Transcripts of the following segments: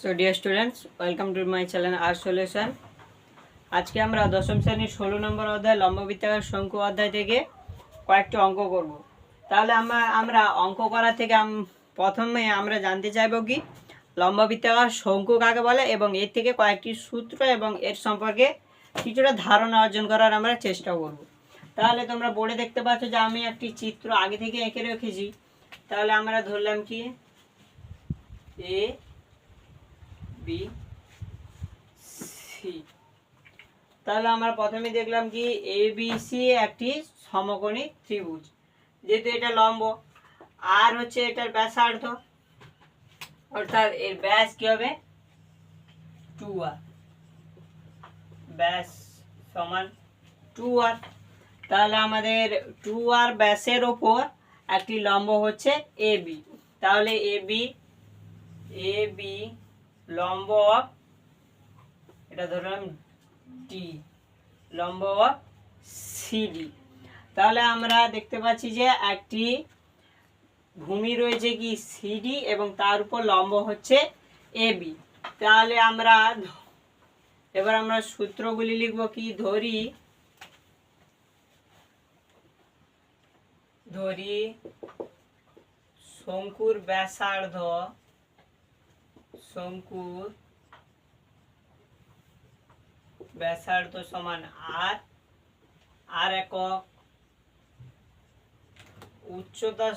So dear students, welcome to my channel Art Solution. আজকে আমরা দশম শ্রেণীর 16 নম্বর অধ্যায় লম্ববৃত্তাকার শঙ্কু অধ্যায় থেকে কয়েকটি অঙ্ক করব। তাহলে আমরা অঙ্ক করা থেকে প্রথমে আমরা জানতে চাইব কি লম্ববৃত্তাকার শঙ্কু কাকে বলে এবং এর থেকে কয়েকটি সূত্র এবং এর সম্পর্কে কিছুটা ধারণা অর্জন করার আমরা চেষ্টা করব। তাহলে তোমরা বোর্ডে দেখতে পাচ্ছ যে আমি একটি চিত্র আগে থেকে এঁকে রেখেছি। তাহলে আমরা ধরলাম কি এ বি সি। তাহলে আমরা প্রথমে দেখলাম কি এ বি সি একটি সমকোণী ত্রিভুজ, যেহেতু এটা লম্ব আর হচ্ছে এটার ব্যাসার্ধ, অর্থাৎ এর ব্যাস কি হবে 2r, ব্যাস সমান 2r। তাহলে আমাদের 2r ব্যাসের ওপর একটি লম্ব হচ্ছে এ বি। তাহলে এ বি লম্ব অফ, এটা ধরলাম ডি, লম্ব অফ সিডি। তাহলে আমরা দেখতে পাচ্ছি যে একটি ভূমি রয়েছে কি সিডি এবং তার উপর লম্ব হচ্ছে এ বি। তাহলে এবার আমরা সূত্রগুলি লিখব কি, ধরি শঙ্কুর ব্যাসার্ধ সমান আর একক, উচ্চতা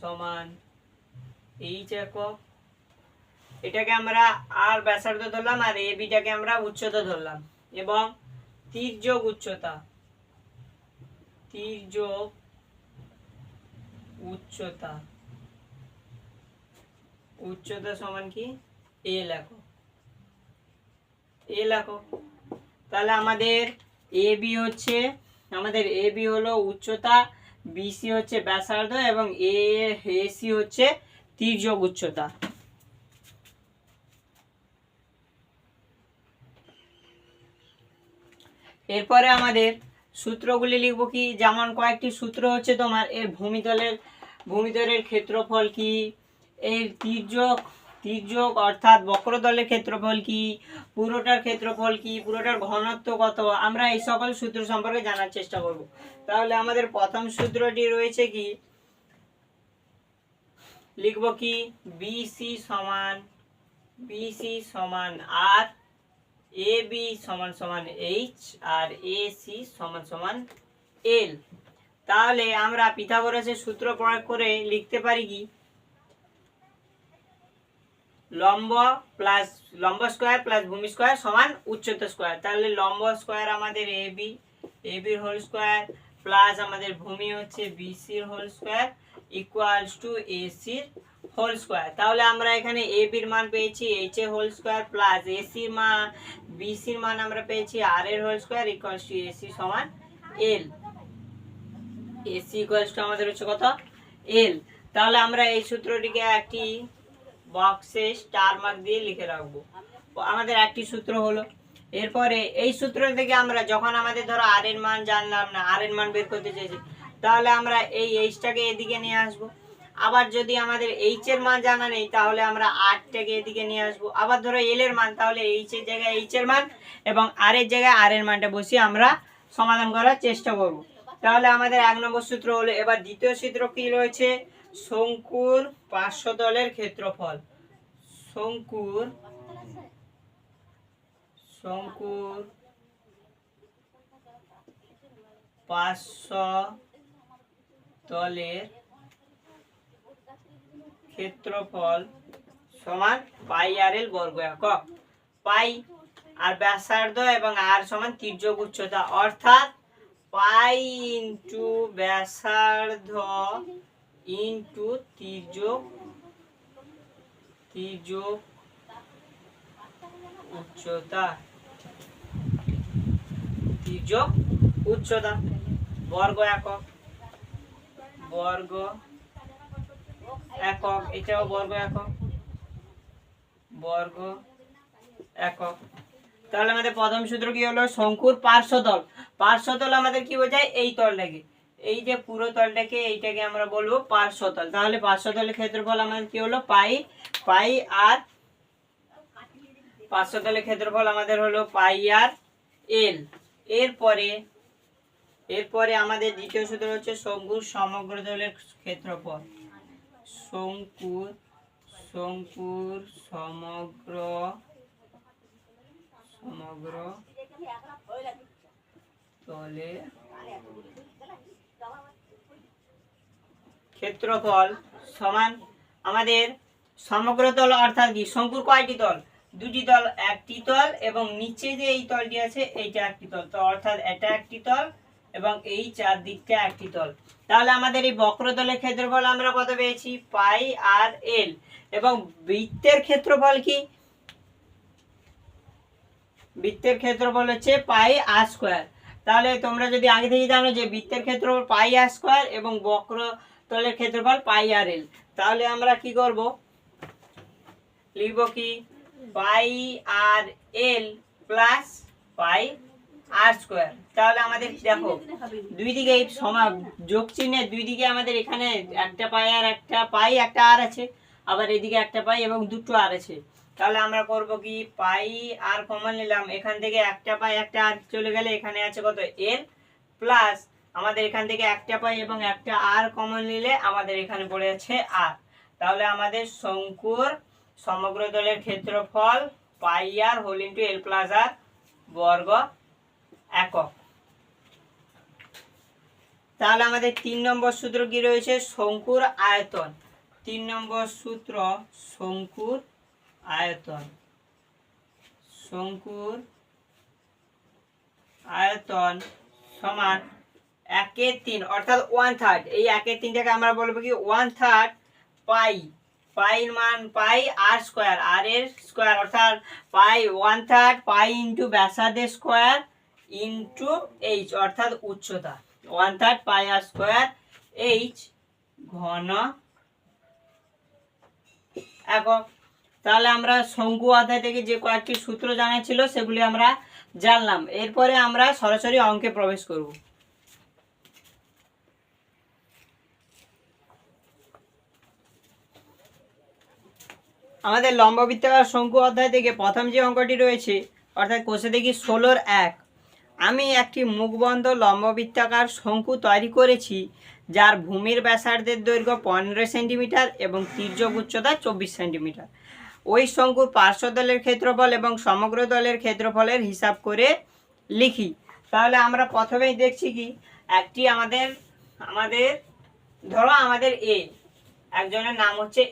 সমান এইচ একক। এটাকে আমরা আর ব্যাসার্ধ ধরলাম আর এ বিটাকে আমরা উচ্চতা ধরলাম, এবং তির্যক উচ্চতা সমান কি এল একক। তাহলে আমাদের এ বি হলো উচ্চতা, বিসি হচ্ছে ব্যাসার্ধ এবং এসি হচ্ছে তির্যক উচ্চতা। এরপরে আমাদের সূত্রগুলি লিখব কি, যেমন কয়েকটি সূত্র হচ্ছে তোমার এর ভূমিতলের ক্ষেত্রফল কি, এর তির্যক অর্থাৎ বক্রতলের ক্ষেত্রফল কি, পুরোটার ক্ষেত্রফল কি, পুরোটার ঘনত্ব কত, আমরা এই সকল সূত্র সম্পর্কে জানার চেষ্টা করব। তাহলে আমাদের প্রথম সূত্রটি রয়েছে কি, লিখব কি বিসি সমান আর, এ বি সমান এইচ আর এ সি সমান এল। তাহলে আমরা পিথাগোরাসের সূত্র প্রয়োগ করে লিখতে পারি কি লম্ব স্কয়ার প্লাস ভূমি স্কয়ার সমান উচ্চতা স্কয়ার। তাহলে লম্ব স্কয়ার আমাদের এ বির হোল স্কয়ার প্লাস আমাদের ভূমি হচ্ছে বিসির হোল স্কয়ার ইকুয়ালস টু এসির হোল স্কয়ার। তাহলে আমরা এখানে এ বির মান পেয়েছি এইচ এর হোল স্কয়ার প্লাস বিসির মান আমরা পেয়েছি আর এর whole square equals to AC সমান এল। এসি ইকুয়ালস টু আমাদের হচ্ছে কত এল। তাহলে আমরা এই সূত্রটিকে একটি বক্সে স্টার মার্ক দিয়ে লিখে রাখবো। আমাদের একটি সূত্র হলো। এরপরে এই সূত্র থেকে আমরা যখন আমাদের ধরো আর এর মান জানলাম না, আর এর মান বের করতে চাইছি, তাহলে আমরা এই এইচটাকে এদিকে নিয়ে আসব। আবার যদি আমাদের এইচ এর মান জানা নেই তাহলে আমরা আরটাকে এদিকে নিয়ে আসব। আবার ধরো এল এর মান, তাহলে এইচ এর জায়গায় এইচ এর মান এবং আর এর জায়গায় আর এর মানটা বসিয়ে আমরা সমাধান করার চেষ্টা করব। তাহলে আমাদের 1 নম্বর সূত্র হলো। এবার দ্বিতীয় সূত্র কি রয়েছে, শঙ্কুর পার্শ্বতলের ক্ষেত্রফল। শঙ্কুর পার্শ্বতলের ক্ষেত্রফল সমান পাই আর এল বর্গ একক। পাই আর ব্যাসার্ধ এবং আর সমান তির্যক উচ্চতা, অর্থাৎ পাই ইন্টু ব্যাসার্ধ ইন্টু তির্যক উচ্চতা বর্গ একক, এটাও বর্গ একক। তাহলে আমাদের প্রথম সূত্র কি হলো, শঙ্কুর পার্শ্বতল আমাদের কি বোঝায় এই তলটাকে, এই যে পুরো তলটাকে এইটাকে আমরা বলবো পার্শ্বতল। তাহলে পার্শ্বতলের ক্ষেত্রফল আমাদের কি হলো পাই, পাই আর পার্শ্বতলের ক্ষেত্রফল আমাদের হলো পাই আর এল। এরপরে আমাদের দ্বিতীয় সূত্র হচ্ছে শঙ্কুর সমগ্র তলের ক্ষেত্রফল। শঙ্কুর সমগ্র তলের ক্ষেত্রফল সমান আমাদের সমগ্র তল অর্থাৎ কি শঙ্কুর কয়টি তল, দুটি তল, একটি তল এবং নিচে যে এই তলটি আছে এইটা একটি তল, তো অর্থাৎ এটা একটি তল এবং এই চারদিকটা একটি তল। তাহলে আমাদের এই বক্রতলের ক্ষেত্রফল আমরা কত পেয়েছি পাই আর এল, এবং বৃত্তের ক্ষেত্রফল কি, বৃত্তের ক্ষেত্রফল হচ্ছে পাই আর স্কয়ার। তাহলে তোমরা যদি আগে থেকে জানো যে বৃত্তের ক্ষেত্রফল পাই আর স্কয়ার এবং বক্রতলের ক্ষেত্রফল পাই আর এল, তাহলে আমরা কি করব, লিখব কি পাই আর এল প্লাস পাই আর স্কয়ার। তাহলে আমাদের দেখো দুই দিকে সমান যোগ চিহ্নের দুই দিকে আমাদের এখানে একটা পাই আর একটা পাই একটা আর আছে, আবার এদিকে একটা পাই এবং দুটো আর আছে। তাহলে আমরা করব কি পাই আর কমন নিলাম, এখান থেকে একটা পাই একটা আর চলে গেলে এখানে আছে কত এল, প্লাস আমাদের এখান থেকে একটা পাই এবং একটা আর কমন নিলে আমাদের এখানে পড়ে আছে আর। তাহলে আমাদের শঙ্কুর সমগ্র তলের ক্ষেত্রফল পাই আর হোল ইন্টু এল প্লাস আর বর্গ একক। তাহলে আমাদের 3 নম্বর সূত্র কি রয়েছে শঙ্কুর আয়তন। 3 নম্বর সূত্র শঙ্কুর আয়তন। শঙ্কুর আয়তন সমান 1/3 অর্থাৎ 1/3, এই 1/3টাকে আমরা বলবো কি 1/3 পাই, পাইর মান পাই আর স্কয়ার, আর এর স্কয়ার অর্থাৎ পাই 1/3 পাই ইন্টু ব্যাসার্ধের স্কয়ার ইন্টু এইচ অর্থাৎ উচ্চতা, 1/3 পাই আর স্কয়ার এইচ ঘন একক। তাহলে আমরা শঙ্কু অধ্যায় থেকে যে কয়েকটি সূত্র জানা ছিল সেগুলি আমরা জানলাম। এরপরে আমরা সরাসরি অঙ্কে প্রবেশ করব। আমাদের লম্ববৃত্তাকার শঙ্কু অধ্যায় থেকে প্রথম যে অঙ্কটি রয়েছে অর্থাৎ কোষে দেখি 16-1, আমি একটি মুখবন্ধ লম্ববৃত্তাকার শঙ্কু তৈরি করেছি যার ভূমির ব্যাসার্ধের দৈর্ঘ্য 15 সেন্টিমিটার এবং তির্যক উচ্চতা 24 সেন্টিমিটার। ওই শঙ্কুর পার্শ্বতলের ক্ষেত্রফল এবং সমগ্র তলের ক্ষেত্রফলের হিসাব করে লিখি। তাহলে আমরা প্রথমেই দেখছি কি একটি আমাদের ধরো আমাদের এ, একজনের নাম হচ্ছে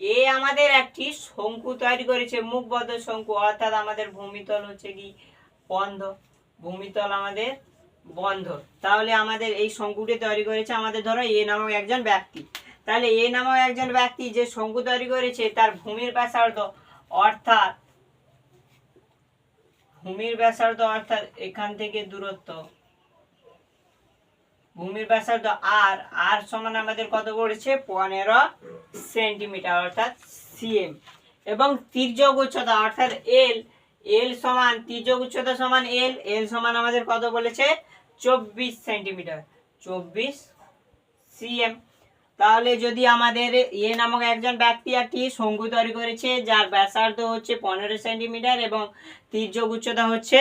এ আমাদের একটি শঙ্কু তৈরি করেছে, মুখবদ্ধ শঙ্কু, অর্থাৎ আমাদের ভূমিতল হচ্ছে কি বন্ধ, ভূমিতল আমাদের বন্ধ। তাহলে আমাদের এই শঙ্কুটি তৈরি করেছে আমাদের ধরো এ নামক একজন ব্যক্তি। তাহলে এ নামক একজন ব্যক্তি যে শঙ্কু তৈরি করেছে তার ভূমির ব্যাসার্ধ অর্থাৎ এখান থেকে দূরত্ব, ভূমির ব্যাসার্ধ আর সমান আমাদের কত পড়েছে 15 সেন্টিমিটার অর্থাৎ সিএম, এবং তির্যক উচ্চতা অর্থাৎ এল সমান তির্যক উচ্চতা সমান এল সমান আমাদের কত বলেছে 24 সেন্টিমিটার, 24 সিএম। তাহলে যদি আমাদের এ নামক একজন ব্যক্তি একটি শঙ্কু তৈরি করেছে যার ব্যাসার্ধ হচ্ছে 15 সেন্টিমিটার এবং তির্যক উচ্চতা হচ্ছে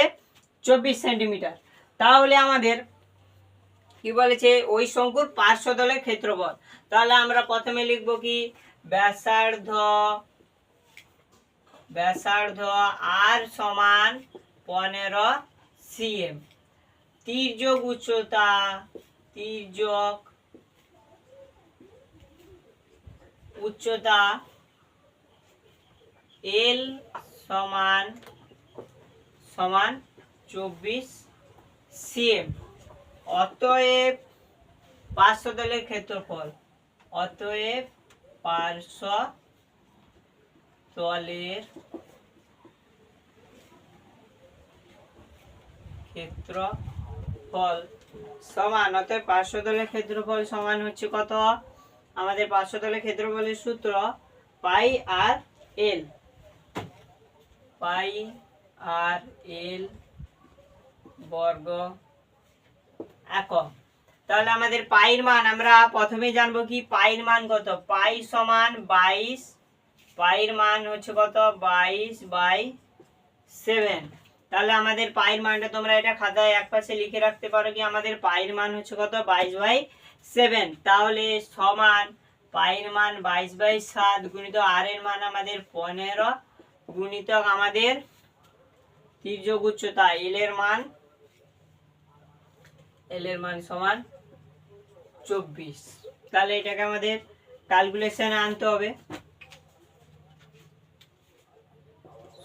24 সেন্টিমিটার, তাহলে আমাদের কি বলেছে ওই শঙ্কুর পার্শ্বতলের ক্ষেত্রফল। তাহলে আমরা প্রথমে লিখব কি ব্যাসার্ধ আর সমান 15 সিএম, তির্যক উচ্চতা এল সমান 24 সিএম। অতএব পার্শ্বতলের ক্ষেত্রফল, পার্শ্বতলের ক্ষেত্রফল সমান হচ্ছে কত, আমাদের পার্শ্বতলের ক্ষেত্রফলের সূত্র পাই আর এল বর্গ একক। তাহলে আমাদের পাইর মান আমরা প্রথমে জানবো কি পাইর মান কত। পাই সমান 22, পাইর মান হচ্ছে কত 22/7। তাহলে আমাদের পাইর মানটা তোমরা এটা খাতায় একপাশে লিখে রাখতে পারো কি আমাদের পাইর মান হচ্ছে কত 22/7। তাহলে সমান পাইর মান 22/7 গুণিত আর এর মান আমাদের 15 গুণিতক আমাদের তির্যক উচ্চতা এল এর মান সমান 24। তাহলে এটাকে আমাদের ক্যালকুলেশনে আনতে হবে।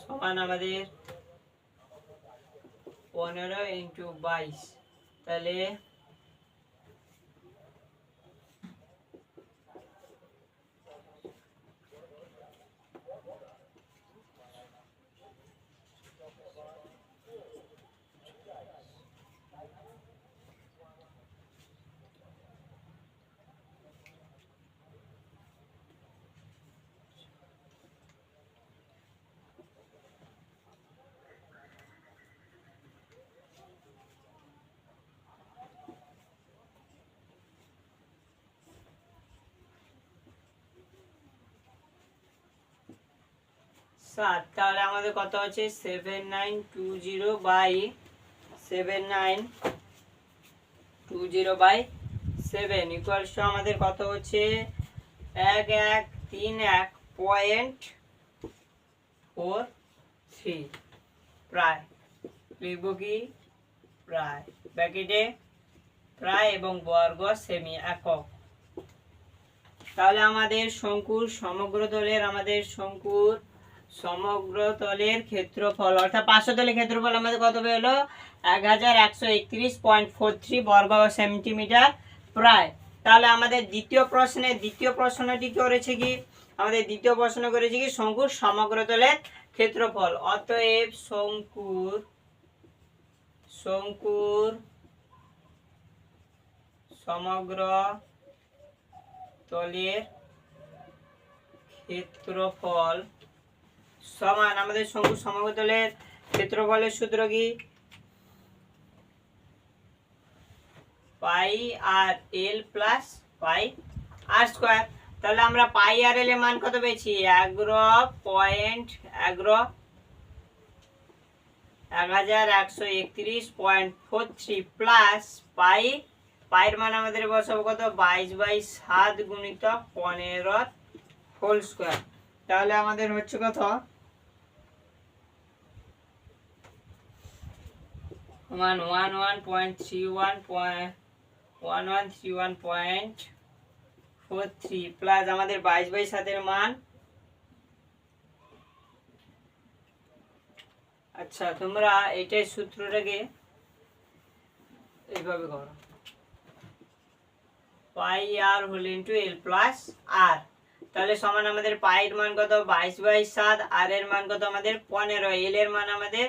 সমান আমাদের 15 × 22, তাহলে তাহলে আমাদের কত হচ্ছে 7920/7 ইকুয়ালস টু আমাদের কত হচ্ছে 1131.43 প্রায় লিখবো কি প্রায় ব্র্যাকেটে প্রায় এবং বর্গ সেমি একক। তাহলে আমাদের শঙ্কুর সমগ্র তলের ক্ষেত্রফল অর্থাৎ পার্শ্বতলের ক্ষেত্রফল আমাদের কত হলো 1131.43 বর্গ সেন্টিমিটার প্রায়। তাহলে আমাদের দ্বিতীয় প্রশ্নটি করেছে কি আমাদের দ্বিতীয় প্রশ্ন করেছে কি শঙ্কুর সমগ্র তলের ক্ষেত্রফল। অতএব শঙ্কুর সমগ্র তলের ক্ষেত্রফল সমান আমাদের শঙ্কুর সমগ্র তলের ক্ষেত্রফলের সূত্র কি পাই আর এল প্লাস পাই আর স্কয়ার। তাহলে আমরা পাই আর এল এর মান কত পেয়েছি 1131.43 প্লাস পাইয়ের মান আমাদের বসাবো কত 22/7 গুণিত 15 হোল স্কয়ার। তাহলে আমাদের হচ্ছে কত 1131.43 প্লাস আমাদের 22/7 এর মান। আচ্ছা তোমরা এইটাই সূত্রটাকে এইভাবে করো পাই আর হোল ইনটু এল প্লাস আর। তাহলে সমান আমাদের পাইয়ের মান কত 22/7, আর এর মান কত আমাদের 15, এল এর মান আমাদের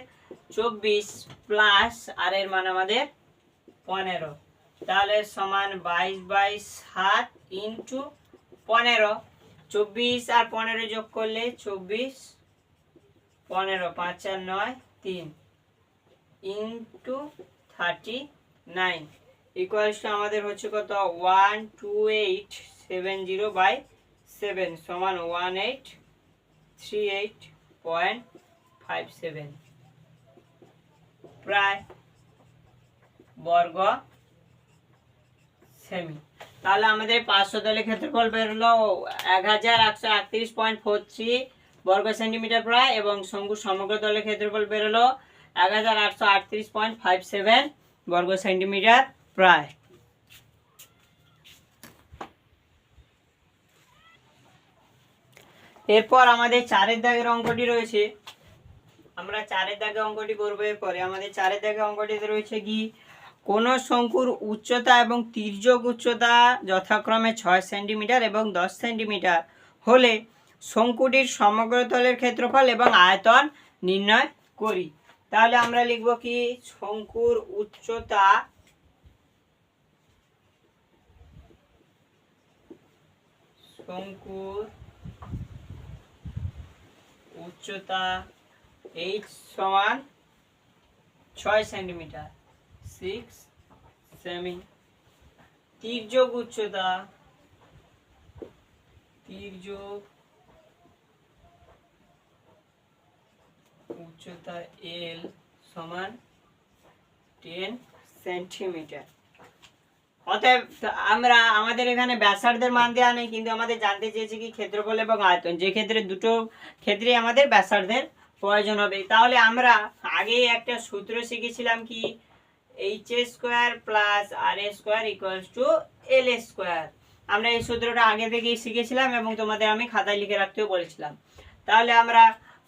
24 প্লাস আর এর মান আমাদের 15। তাহলে সমান 22/7 ইনটু 15, 24 আর 15 যোগ করলে 24, 15 5 আর 9 3 ইনটু 39 ইকুয়ালস টু আমাদের হচ্ছে কত 12870/7 সমান 1838.57 প্রায় বর্গ সেমি। তাহলে আমাদের পার্শ্বতলের ক্ষেত্রফল বেরোলো 1131.43 বর্গ সেন্টিমিটার প্রায় এবং শঙ্কুর সমগ্র তলের ক্ষেত্রফল বেরোলো 1838.57 বর্গ সেন্টিমিটার প্রায়। এরপর আমাদের চারের দাগের অঙ্কটি রয়েছে, আমরা চারের দাগে অঙ্কটি করবো। এরপরে আমাদের চারের দাগে অঙ্কটিতে রয়েছে কি কোন শঙ্কুর উচ্চতা এবং তির্যক উচ্চতা যথাক্রমে 6 সেন্টিমিটার এবং 10 সেন্টিমিটার হলে শঙ্কুটির সমগ্র তলের ক্ষেত্রফল এবং আয়তন নির্ণয় করি। তাহলে আমরা লিখব কি শঙ্কুর উচ্চতা h সমান 6 সেন্টিমিটার 6 সেমি তির্যক উচ্চতা, তির্যক উচ্চতা এল সমান 10 সেন্টিমিটার। অতএব আমরা আমাদের এখানে ব্যাসার্ধের মান দেওয়া নেই, কিন্তু আমাদের জানতে চেয়েছে কি ক্ষেত্রফল এবং আয়তন, যে ক্ষেত্রে দুটো ক্ষেত্রে আমাদের ব্যাসার্ধের প্রয়োজন হবে। তাহলে আমরা আগে একটা সূত্র শিখেছিলাম কি, H square plus R square equals to L square. আমরা এই সূত্রটা আগে থেকেই শিখেছিলাম এবং তোমাদের আমি খাতায় লিখে রাখতেও বলেছিলাম। তাহলে আমরা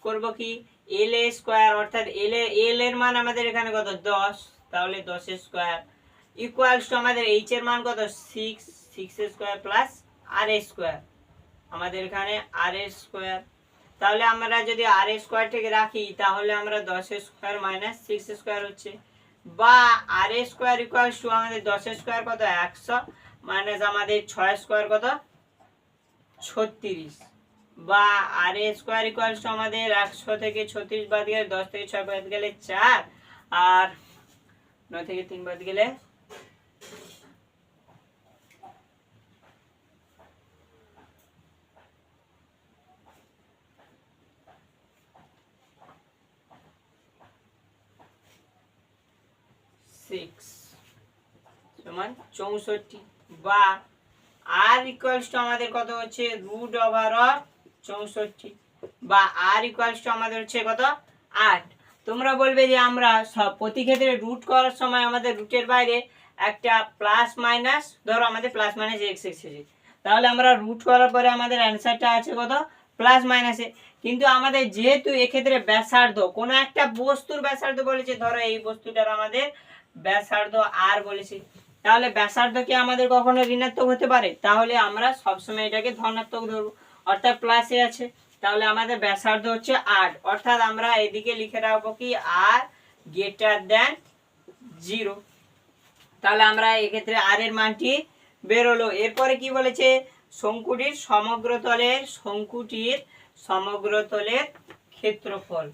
করব কি, এল স্কোয়ার অর্থাৎ এল এর মান আমাদের এখানে কত 10, তাহলে 10 স্কোয়ার ইকুয়ালস টু আমাদের এইচ এর মান কত 6 স্কোয়ার প্লাস আর স্কোয়ার, আমাদের এখানে আর স্কোয়ার। তাহলে আমরা যদি আর স্কোয়ার থেকে রাখি তাহলে আমরা 10 স্কোয়ার মাইনাস 6 স্কোয়ার হচ্ছে, বা আর স্কোয়ার ইকুয়ালস টু আমাদের 10 স্কোয়ার কত 100 মাইনাস আমাদের 6 স্কোয়ার কত 36, বা আর স্কোয়ার ইকুয়ালস টু আমাদের 100 থেকে 36 বাদ গেলে 10 থেকে 6 বাদ গেলে 4, আর 9 থেকে 3 বাদ গেলে 6 সমান 64, বা আর ইকুয়ালস টু আমাদের কত হচ্ছে রুট ওভার অফ 64, বা আর ইকুয়ালস টু আমাদের হচ্ছে কত 8। তোমরা বলবে যে আমরা সব প্রতি ক্ষেত্রে রুট করার সময় আমাদের রুটের বাইরে একটা প্লাস মাইনাস, ধরো আমাদের প্লাস মাইনাস এক্স এসেছে, তাহলে আমরা রুট করার পরে আমাদের অ্যান্সারটা আছে কত প্লাস মাইনাসে। কিন্তু আমাদের যেহেতু এক্ষেত্রে ব্যাসার্ধ, কোনো একটা বস্তুর ব্যাসার্ধ বলেছে, ধরো এই বস্তুটার আমাদের ব্যাসার্ধ আর বলেছি, তাহলে ব্যাসার্ধকে আমাদের কখনো ঋণাত্মক হতে পারে, তাহলে আমরা সবসময় এটাকে ধনাত্মক ধরবো, অর্থাৎ প্লাসে আছে। তাহলে আমাদের ব্যাসার্ধ হচ্ছে 8, অর্থাৎ আমরা এদিকে লিখে রাখবো কি আর গ্রেটার দেন 0। তাহলে আমরা এক্ষেত্রে আর এর মানটি বেরোলো। এরপরে কি বলেছে, শঙ্কুটির সমগ্রতলের ক্ষেত্রফল।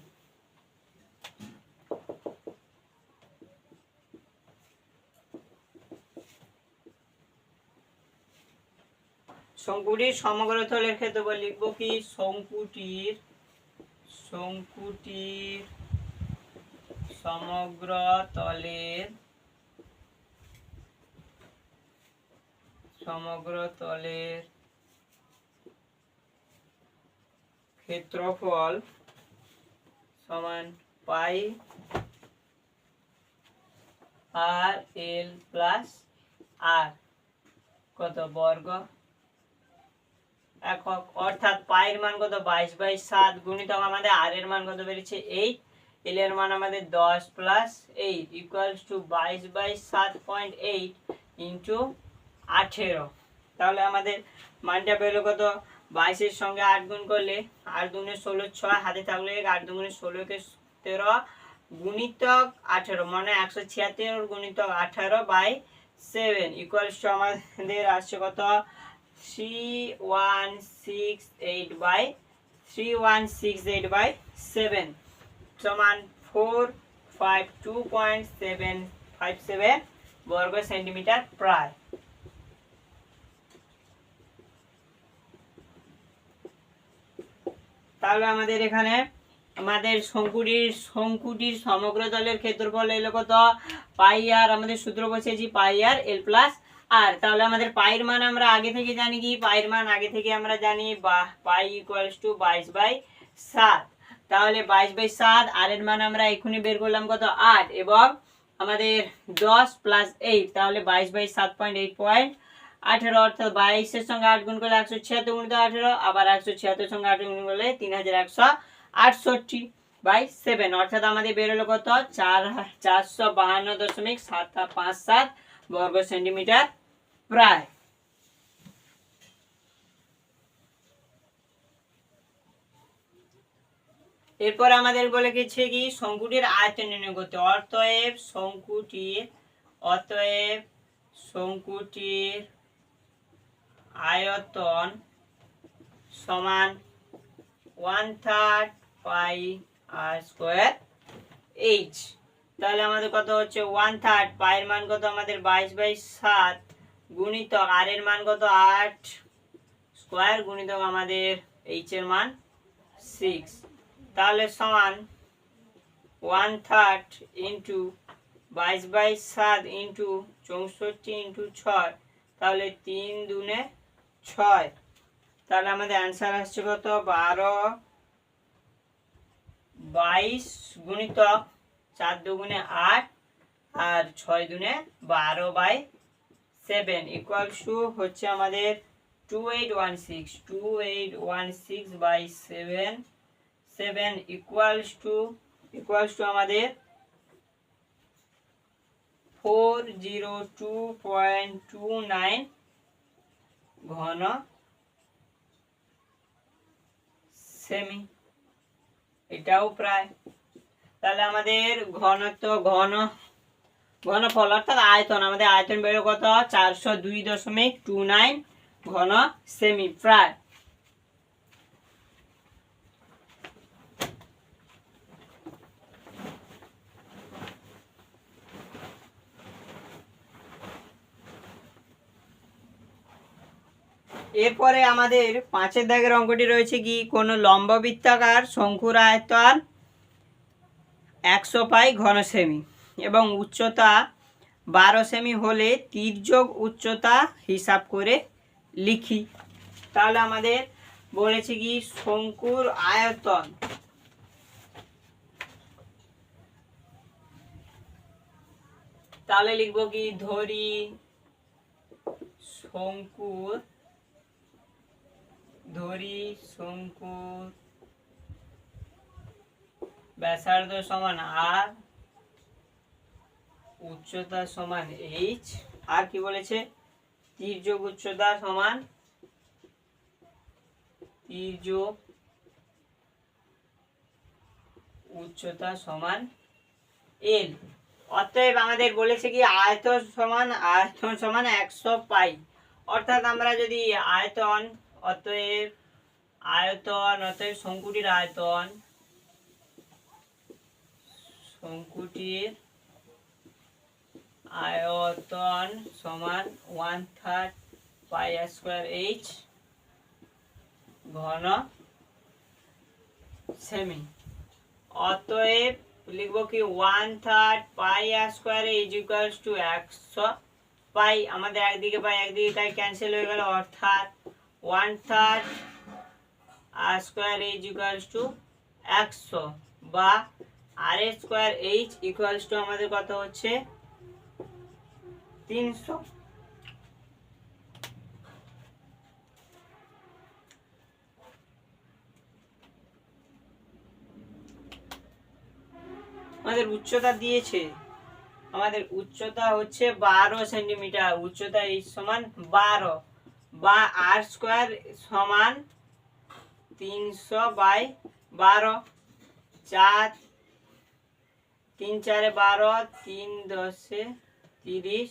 শঙ্কুটির সমগ্রতলের ক্ষেত্রফল লিখবো কি, শঙ্কুটির সমগ্রতলের ক্ষেত্রফল সমান পাই আর এল প্লাস আর কত বর্গ একক, অর্থাৎ পায়ের মান কত 22/7 গুণিতক আমাদের আর এর মান কত বেরিয়েছে 8, এল এর মান আমাদের 10 প্লাস 8 ইকুয়ালস টু 22/7.8 ইন্টু 18। তাহলে আমাদের মানটা পেলো কত, 22 এর সঙ্গে 8 গুণ করলে 8 দুগুণে 16 6 হাতে থাকলে 8 দুগুণে 16 কে 13 গুণিতক 18 মানে 176 গুণিতক 18/7 ইকুয়ালস টু আমাদের আসছে কত 3168/7 সমান 452.757 বর্গ সেন্টিমিটার প্রায়। তাহলে আমাদের এখানে আমাদের শঙ্কুটির সমগ্রতলের ক্ষেত্রফল এলো কত পাই আর, আমাদের সূত্র বসেছি পাই আর এল প্লাস আর। তাহলে আমাদের পাইয়ের মান আমরা আগে থেকে জানি কি, পাইয়ের মান আগে থেকে আমরা জানি পাই ইকুয়ালস টু 22/7। তাহলে 22/7, আর এর মান আমরা এখনই বের করলাম কত 8, এবং আমাদের 10 প্লাস 8, তাহলে 22/7.8 অর্থাৎ 22 এর সঙ্গে 8 গুণ করলে 176 গুণিত 18, আবার 176 এর সঙ্গে 8 গুণ করলে 3168/7, অর্থাৎ আমাদের বের হলো কত 452.757 বর্গ সেন্টিমিটার প্রায়। এরপর আমাদের বলে গেছে কি শঙ্কুটির আয়তন নির্ণয় করতে, অতএব শঙ্কুটির আয়তন সমান 1/3 পাই আর স্কয়ার এইচ। তাহলে আমাদের কত হচ্ছে 1/3, পায়ের মান কত আমাদের 22/7 গুণিতক আর এর মান কত 8 স্কয়ার গুণিতক আমাদের এইচ এর মান 6, তাহলে সমান 1/3 ইন্টু 22/7 ইন্টু 64 ইন্টু 6, তাহলে 3 দুনে 6, তাহলে আমাদের অ্যান্সার আসছে কত 12/22 গুণিতক 4 দুগুণে 8 আর 6 দুনে 12/7 ইকুয়ালস টু হচ্ছে আমাদের 2816 7 ইকুয়ালস টু আমাদের 402.29 ঘন সেমি। এটাও প্রায়, তাহলে আমাদের ঘনফল অর্থাৎ আয়তন, আমাদের আয়তন বেরো কত 402.29 ঘন সেমি প্রায়। এরপরে আমাদের 5 দাগের অঙ্কটি রয়েছে কি, কোন লম্ববৃত্তাকার শঙ্কুর আয়তন 100 পাই ঘন সেমি এবং উচ্চতা 12 সেমি হলে তির্যক উচ্চতা হিসাব করে লিখি। তাহলে আমাদের বলেছে কি শঙ্কুর আয়তন, তাহলে লিখবো কি ধরি শঙ্কুর ব্যাসার্ধ সমান আর, উচ্চতা সমান এইচ, আর কি বলেছে তির্যক উচ্চতা সমান এল। অতএব আমাদের বলেছে কি আয়তন সমান 100 পাই, অর্থাৎ আমরা যদি অতএব শঙ্কুটির আয়তন সমান 1/3 পাই আর স্কয়ার এইচ ঘন সেমি। অতএব লিখবো কি 1/3 পাই আর স্কয়ার এইচ ইকুয়ালস টু 100 পাই, আমাদের একদিকে পাই একদিকে তাই ক্যান্সেল হয়ে গেল, অর্থাৎ 1/3 আর স্কয়ার এইচ ইকুয়ালস টু 100 বা আর এর স্কয়ার এইচ ইকুয়ালস টু আমাদের কত হচ্ছে 300। আমাদের উচ্চতা দিয়েছে, আমাদের উচ্চতা হচ্ছে 12 সেন্টিমিটার, উচ্চতা এইচ সমান 12 বা আর স্কয়ার সমান 300/12, 4 3 4 12, 3 10 30,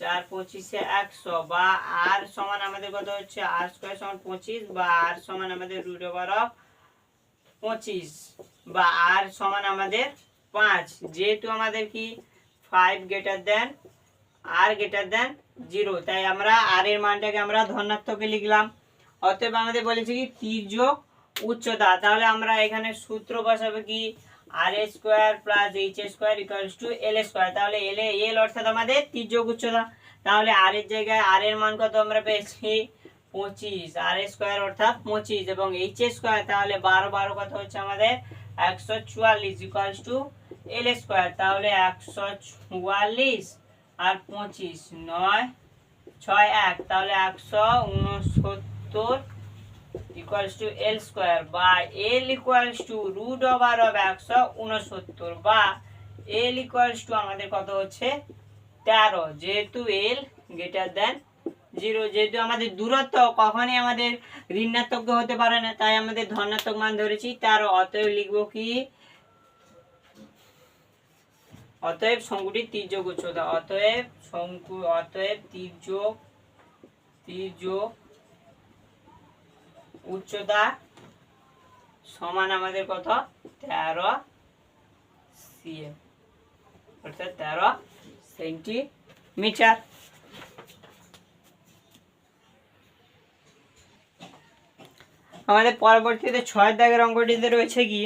4 25 100 বা আর সমান আমাদের কত হচ্ছে আর স্কয়ার সমান 25 বা আর সমান আমাদের √25 বা আর সমান আমাদের 5, যেহেতু আমাদের কি 5 greater than 0, তাই আমরা আর এর মানটাকে আমরা ধনাত্মকে লিখলাম। অতএব আমাদের বলেছে কি তির্যক উচ্চতা, তাহলে আমরা এখানে সূত্র বসাবো কি আর A square plus H square equals to L square, তাহলে এল অর্থাৎ আমাদের তির্যক উচ্চতা, তাহলে আর এর জায়গায় আর এর মান কত আমরা পেয়েছি 25, আর স্কয়ার অর্থাৎ 25 এবং এইচ স্কয়ার, তাহলে 12 কত হচ্ছে আমাদের 144 ইকুয়ালস টু এল স্কয়ার, তাহলে 144 আর 25 9 6 1, তাহলে 169 ইকুয়ালস টু এল স্কয়ার বা এল ইকুয়ালস টু √169 বা এল ইকুয়ালস টু আমাদের কত হচ্ছে 13, যেহেতু এল গ্রেটার দেন 0, যেহেতু আমাদের দূরত্ব কখনই আমাদের ঋণাত্মক হতে পারে না, তাই আমাদের ধনাত্মক মান ধরেছি 13। অতএব লিখবো কি শঙ্কুটির তির্যক উচ্চতা, অতএব তির্যক উচ্চতা সমান আমাদের কত 13 cm অর্থাৎ 13 সেন্টিমিটার। আমাদের পরবর্তীতে 6 দাগের অঙ্কটিতে রয়েছে কি,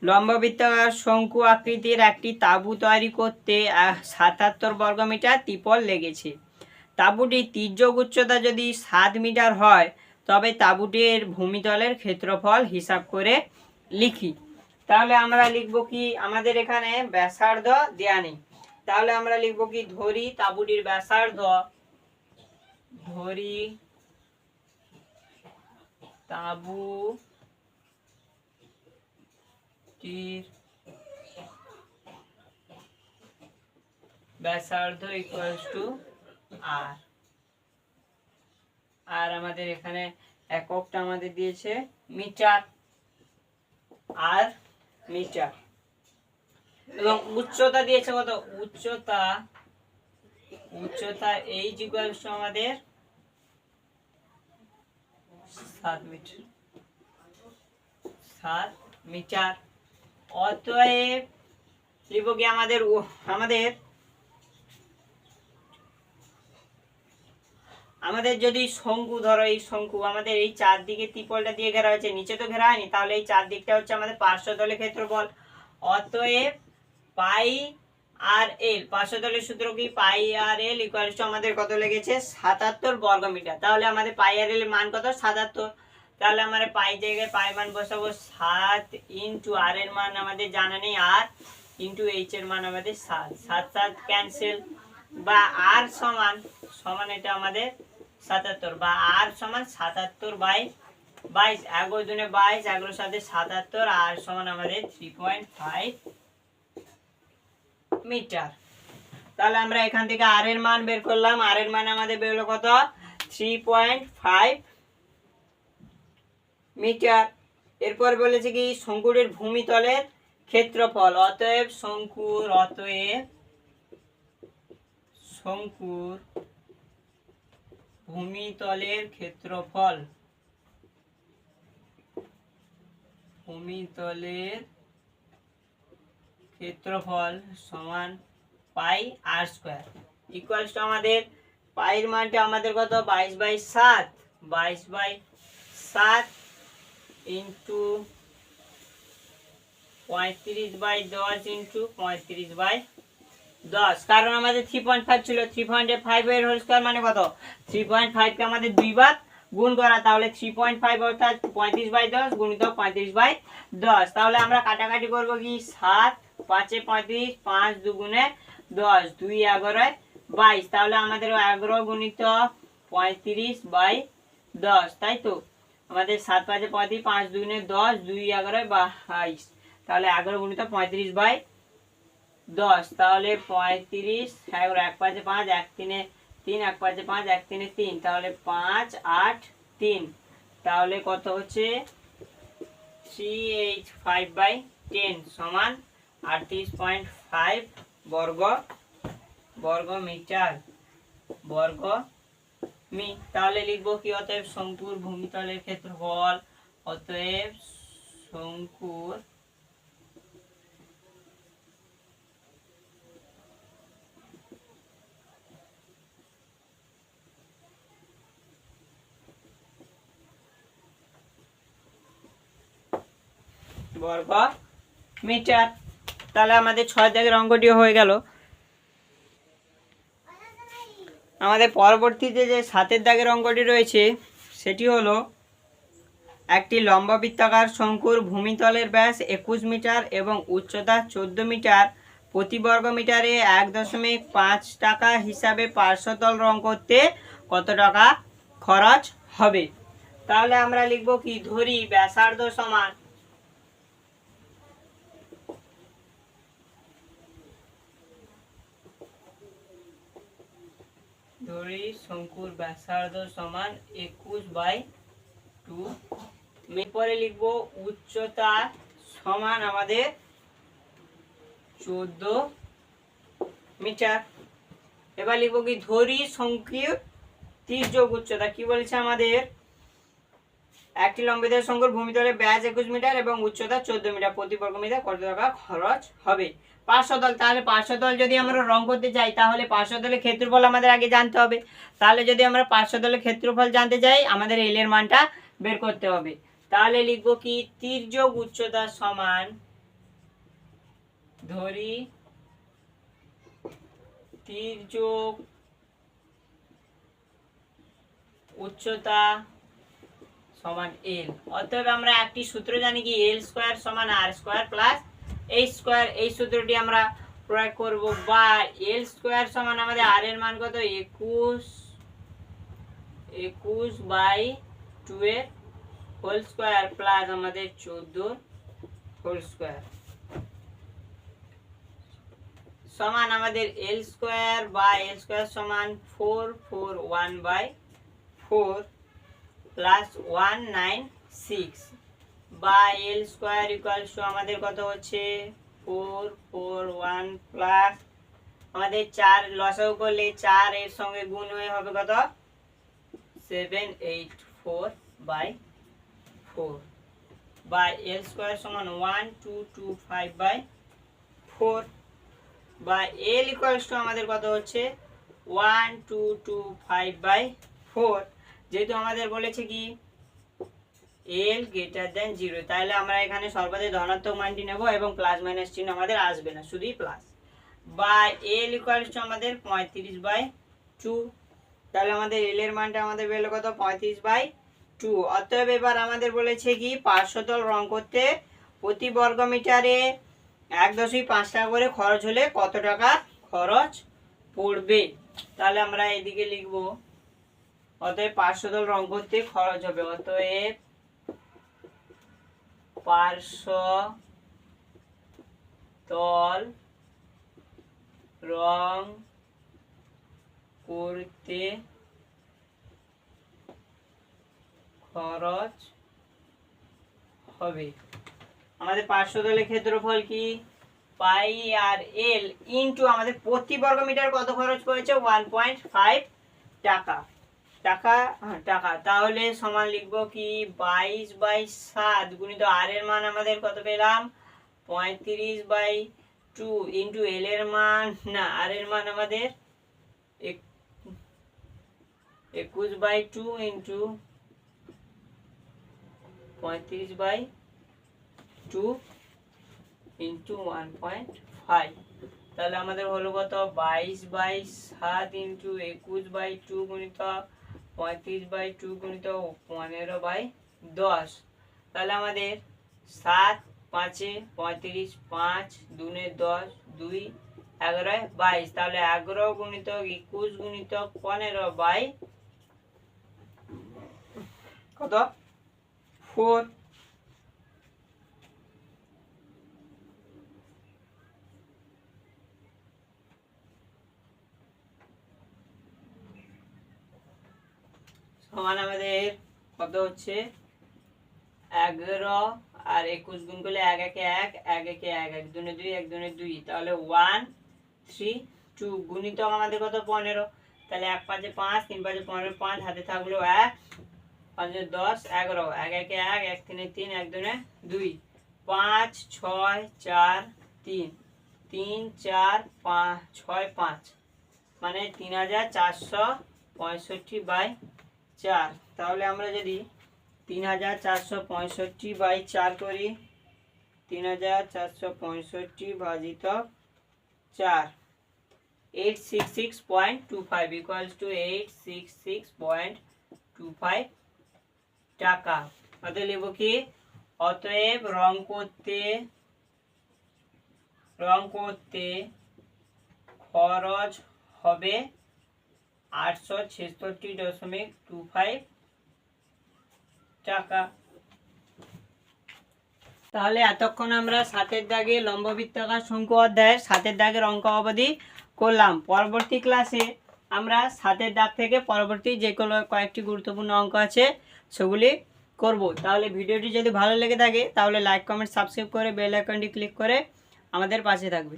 লম্ববৃত্তাকার শঙ্কু আকৃতির একটি তাঁবু তৈরি করতে 77 বর্গমিটার ত্রিপল লেগেছে। তাঁবুটির তির্যক উচ্চতা যদি 7 মিটার হয় তবে তাঁবুটির ভূমিতলের ক্ষেত্রফল হিসাব করে লিখি। তাহলে আমরা লিখব কি, আমাদের এখানে ব্যাসার্ধ দেয়া নেই, তাহলে আমরা লিখব কি, ধরি তাঁবুটির ব্যাসার্ধ, ধরি তাঁবুটির ব্যাসার্ধ ইকুয়ালস টু আর। আর আমাদের এখানে এককটা আমাদের দিয়েছে মিটার, আর মিটার, এবং উচ্চতা দিয়েছে কত, উচ্চতা এইচ ইকুয়ালস টু আমাদের 7 মিটার, 7 মিটার। অতএব লিখব কি, আমাদের যদি শঙ্কু, ধরো এই শঙ্কু আমাদের এই চারদিকে ত্রিপলটা দিয়ে ঘেরা হয়েছে, নিচে তো ঘেরা হয়নি, তাহলে এই চারদিকটা হচ্ছে আমাদের পার্শ্বতলের ক্ষেত্রফল। অতএব পাই আর এল, পার্শ্বতলের সূত্র কি, পাই আর এল ইকুয়ালস টু আমাদের কত লেগেছে, 77 বর্গমিটার। তাহলে আমাদের পাই আর এল এর মান কত, 77। তাহলে আমরা পাই জায়গায় পাই মান বসাবো 7 ইন্টু আর এর মান আমাদের জানা নেই, আর ইন্টু এইচ এর মান আমাদের 7, 7 7 ক্যান্সেল, বা আর সমান এটা আমাদের 77, বা আর সমান 77 বাই 22, 11 দুনে 22, 11 সাথে 77, আর সমান আমাদের 3.5 মিটার। তাহলে আমরা এখান থেকে আর এর মান বের করলাম, আর এর মান আমাদের বের হলো কত, 3.5 মিটার। এরপর বলেছে কি, শঙ্কুটির ভূমিতলের ক্ষেত্রফল। অতএব শঙ্কুর ভূমিতলের ক্ষেত্রফল, সমান পাই আর স্কয়ার ইকুয়ালস টু আমাদের পাইয়ের মানটা আমাদের কত, 22/7 ইন্টু 35/10 ইন্টু 35/10, কারণ আমাদের 3.5 ছিল, 3.5 এর হোল স্কয়ার মানে কত, 3.5 কে আমাদের দুইবার গুণ করা, তাহলে 3.5 অর্থাৎ 35/10 গুণিত 35/10। তাহলে আমরা কাটাকাটি করব কি, 7 5 এ 35, 5 দুগুণে 10, 2 11 22, তাহলে আমাদের 11 গুণিত 35/10, তাই তো। আমাদের 7 5 এ 35, 5 দুগুণে 10, 2 11 22, তাহলে 11 গুণিত 35/10, তাহলে 35, 11 1 5 এ 5, 1 3 এ 3, 1 5 এ 5, 1 3 এ 3, তাহলে 5 8 3, তাহলে কত হচ্ছে 3h5/10 সমান 38.5 বর্গমিটার। তাহলে লিখবো কি, অতএব শঙ্কুর ভূমিতলের ক্ষেত্রফল, অতএব শঙ্কুর বর্গমিটার। তাহলে আমাদের 6 দাগের অঙ্কটিও হয়ে গেল। আমাদের পরবর্তীতে যে 7 দাগের অঙ্কটি রয়েছে সেটি হলো, একটি লম্ববৃত্তাকার শঙ্কুর ভূমিতলের ব্যাস 21 মিটার এবং উচ্চতা 14 মিটার, প্রতি বর্গমিটারে 1.5 টাকা হিসাবে পার্শ্বতল রং করতে কত টাকা খরচ হবে। তাহলে আমরা লিখব কি, ধরি ব্যাসার্ধ সমান, ধরি শঙ্কুর ব্যাসার্ধ সমান 21/2, এরপরে লিখব উচ্চতা সমান আমাদের 14 মিটার। এবার লিখব কি, ধরি শঙ্কুর তির্যক উচ্চতা, কি বলেছে আমাদের, একটি লম্বিত শঙ্কুর ভূমিতলের ব্যাস 21 মিটার এবং উচ্চতা 14 মিটার, প্রতি বর্গমিটার কত টাকা খরচ হবে। পার্শ্বতল, তাহলে পার্শ্বতল যদি আমরা রং করতে চাই তাহলে পার্শ্বতলের ক্ষেত্রফল আমাদের আগে জানতে হবে। তাহলে যদি আমরা পার্শ্বতলের ক্ষেত্রফল জানতে চাই আমাদের এল এর মানটা বের করতে হবে। তাহলে লিখবো কি তির্যক উচ্চতা সমান, ধরি তির্যক উচ্চতা সমান এল। অতএব আমরা একটি সূত্র জানি কি এল স্কয়ার সমান আর স্কয়ার প্লাস এইচ স্কয়ার। এই সূত্রটি আমরা প্রয়োগ করব, বা এল স্কয়ার সমান আমাদের আর এর মান কত 21/2 এর হোল স্কয়ার প্লাস আমাদের 14 হোল স্কয়ার সমান আমাদের এল স্কয়ার বা এল স্কয়ার সমান 441/4 প্লাস 196 বা এল স্কয়ার ইকুয়ালস টু আমাদের কত হচ্ছে 441 প্লাস আমাদের 4 লসাগু করলে 4 এর সঙ্গে গুণ হয়ে হবে কত 784/4 বা এল স্কয়ার সমান 1225/4 বা এল ইকুয়ালস টু আমাদের কত হচ্ছে 1225/4। যেহেতু আমাদের বলেছে কি এল গ্রেটার দেন 0, তাহলে আমরা এখানে সর্বদা ধনাত্মক মানটি নেব এবং প্লাস মাইনাস চিহ্ন আমাদের আসবে না, শুধুই প্লাস। বা এল ইকুয়ালস টু আমাদের 35/2, তাহলে আমাদের এল এর মানটা আমাদের বের হলো কত 35/2। অতএব এবার আমাদের বলেছে কি পার্শ্বতল রং করতে প্রতি বর্গ মিটারে 1.5 টাকা করে খরচ হলে কত টাকা খরচ পড়বে। তাহলে আমরা এদিকে লিখব অতএব পার্শ্বতল রং করতে খরচ হবে, অতএব পার্শ্বতল রং করতে খরচ হবে। আমাদের পার্শ্বতলের ক্ষেত্রফল কি পাই আর এল ইনটু আমাদের প্রতি বর্গ মিটার কত খরচ পড়েছে 1.5 টাকা। তাহলে সমান লিখবো কি 22/7 গুণিত আর এর মান আমাদের কত পেলাম 35/2 ইনটু এল এর মান না আর এর মান আমাদের 21/2 ইনটু 35/2 ইনটু 1.5। তাহলে আমাদের হলো কত 22/7 ইনটু 21/2 গুণিত 35/2 গুণিত 15/10। তাহলে আমাদের 7 5 35 5 2 10 2 11 22, তাহলে 11 গুণিত 21 গুণিত 15 বাই কত 4। সমান আমাদের কত হচ্ছে 11 আর 21 গুণ করলে 1 1 1 1 1 1 1 2 2 1 2 2, তাহলে 132 গুণিত আমাদের কত 15, তাহলে 1 5 5 3 5 15 5 হাতে থাকলো 1 5 10 11 1 1 1 1 3 3 1 2 2 5 6 4 3 3 4 5 6 5 মানে 3465/4। তাহলে আমরা যদি 3465/4 করি 3465 ভাজিত 4 866.25 ইকুয়ালস টু 866.25 টাকা। অতএব লিখব কি অতএব রং করতে খরচ হবে 866.25 টাকা। তাহলে এতক্ষণ আমরা 7 দাগে লম্ববৃত্তাকার শঙ্কু অধ্যায়ের 7 দাগের অঙ্ক অবধি করলাম। পরবর্তী ক্লাসে আমরা 7 দাগ থেকে পরবর্তী যে কোনো কয়েকটি গুরুত্বপূর্ণ অঙ্ক আছে সেগুলি করব। তাহলে ভিডিওটি যদি ভালো লেগে থাকে তাহলে লাইক কমেন্ট সাবস্ক্রাইব করে বেল আইকনটি ক্লিক করে আমাদের পাশে থাকবে।